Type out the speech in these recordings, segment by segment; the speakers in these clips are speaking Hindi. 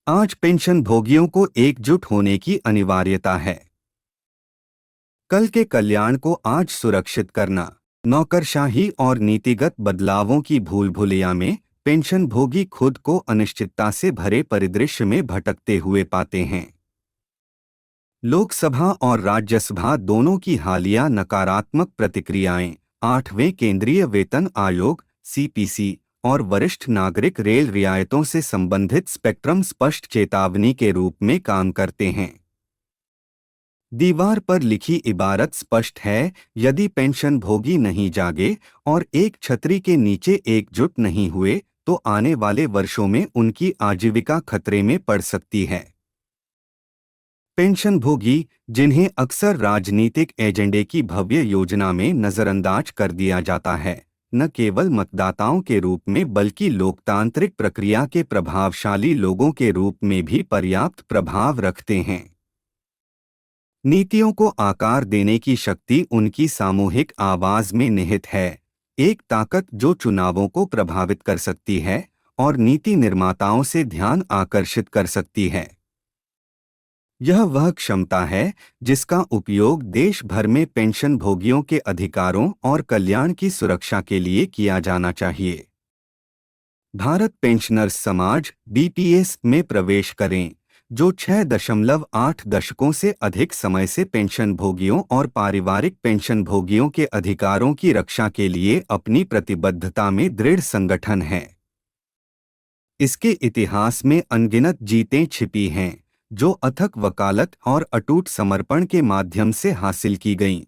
आज पेंशन भोगियों को एकजुट होने की अनिवार्यता है। कल के कल्याण को आज सुरक्षित करना। नौकरशाही और नीतिगत बदलावों की भूल-भुलैया में पेंशन भोगी खुद को अनिश्चितता से भरे परिदृश्य में भटकते हुए पाते हैं। लोकसभा और राज्यसभा दोनों की हालिया नकारात्मक प्रतिक्रियाएं 8वें केंद्रीय वेतन आयोग (सीपीसी) और वरिष्ठ नागरिक रेल रियायतों से संबंधित स्पेक्ट्रम स्पष्ट चेतावनी के रूप में काम करते हैं। दीवार पर लिखी इबारत स्पष्ट है, यदि पेंशन भोगी नहीं जागे और एक छतरी के नीचे एकजुट नहीं हुए तो आने वाले वर्षों में उनकी आजीविका खतरे में पड़ सकती है। पेंशन भोगी, जिन्हें अक्सर राजनीतिक एजेंडे की भव्य योजना में नजरअंदाज कर दिया जाता है, न केवल मतदाताओं के रूप में बल्कि लोकतांत्रिक प्रक्रिया के प्रभावशाली लोगों के रूप में भी पर्याप्त प्रभाव रखते हैं। नीतियों को आकार देने की शक्ति उनकी सामूहिक आवाज में निहित है, एक ताकत जो चुनावों को प्रभावित कर सकती है और नीति निर्माताओं से ध्यान आकर्षित कर सकती है। यह वह क्षमता है जिसका उपयोग देश भर में पेंशन भोगियों के अधिकारों और कल्याण की सुरक्षा के लिए किया जाना चाहिए। भारत पेंशनर्स समाज (बीपीएस) में प्रवेश करें, जो 6.8 दशकों से अधिक समय से पेंशन भोगियों और पारिवारिक पेंशन भोगियों के अधिकारों की रक्षा के लिए अपनी प्रतिबद्धता में दृढ़ संगठन है। इसके इतिहास में अनगिनत जीतें छिपी हैं, जो अथक वकालत और अटूट समर्पण के माध्यम से हासिल की गईं।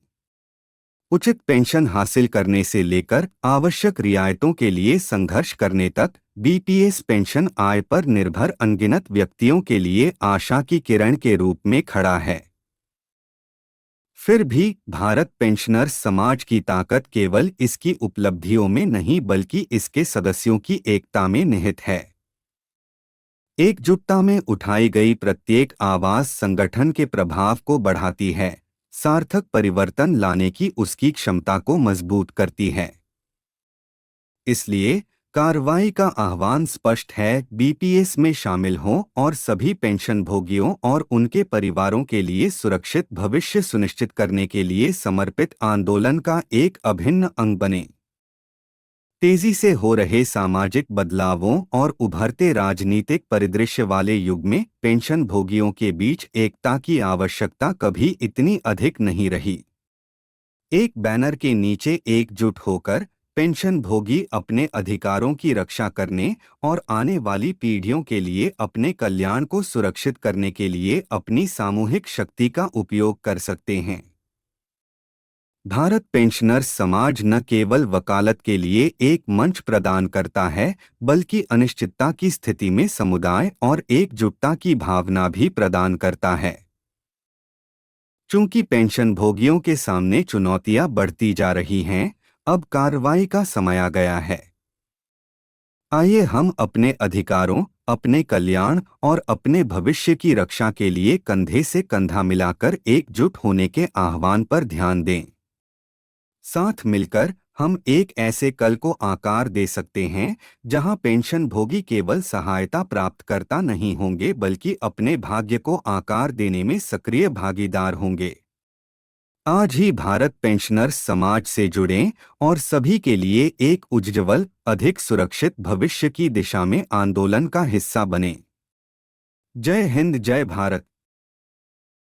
उचित पेंशन हासिल करने से लेकर आवश्यक रियायतों के लिए संघर्ष करने तक, बीपीएस पेंशन आय पर निर्भर अनगिनत व्यक्तियों के लिए आशा की किरण के रूप में खड़ा है। फिर भी भारत पेंशनर्स समाज की ताकत केवल इसकी उपलब्धियों में नहीं बल्कि इसके सदस्यों की एकता में निहित है। एकजुटता में उठाई गई प्रत्येक आवाज संगठन के प्रभाव को बढ़ाती है, सार्थक परिवर्तन लाने की उसकी क्षमता को मजबूत करती है। इसलिए कार्रवाई का आह्वान स्पष्ट है, बीपीएस में शामिल हों और सभी पेंशन भोगियों और उनके परिवारों के लिए सुरक्षित भविष्य सुनिश्चित करने के लिए समर्पित आंदोलन का एक अभिन्न अंग बने। तेजी से हो रहे सामाजिक बदलावों और उभरते राजनीतिक परिदृश्य वाले युग में पेंशन भोगियों के बीच एकता की आवश्यकता कभी इतनी अधिक नहीं रही। एक बैनर के नीचे एकजुट होकर पेंशन भोगी अपने अधिकारों की रक्षा करने और आने वाली पीढ़ियों के लिए अपने कल्याण को सुरक्षित करने के लिए अपनी सामूहिक शक्ति का उपयोग कर सकते हैं। भारत पेंशनर्स समाज न केवल वकालत के लिए एक मंच प्रदान करता है, बल्कि अनिश्चितता की स्थिति में समुदाय और एकजुटता की भावना भी प्रदान करता है। चूंकि पेंशन भोगियों के सामने चुनौतियां बढ़ती जा रही हैं, अब कार्रवाई का समय आ गया है। आइए हम अपने अधिकारों, अपने कल्याण और अपने भविष्य की रक्षा के लिए कंधे से कंधा मिलाकर एकजुट होने के आह्वान पर ध्यान दें। साथ मिलकर हम एक ऐसे कल को आकार दे सकते हैं जहां पेंशन भोगी केवल सहायता प्राप्तकर्ता नहीं होंगे बल्कि अपने भाग्य को आकार देने में सक्रिय भागीदार होंगे। आज ही भारत पेंशनर्स समाज से जुड़ें और सभी के लिए एक उज्ज्वल, अधिक सुरक्षित भविष्य की दिशा में आंदोलन का हिस्सा बनें। जय हिंद, जय भारत।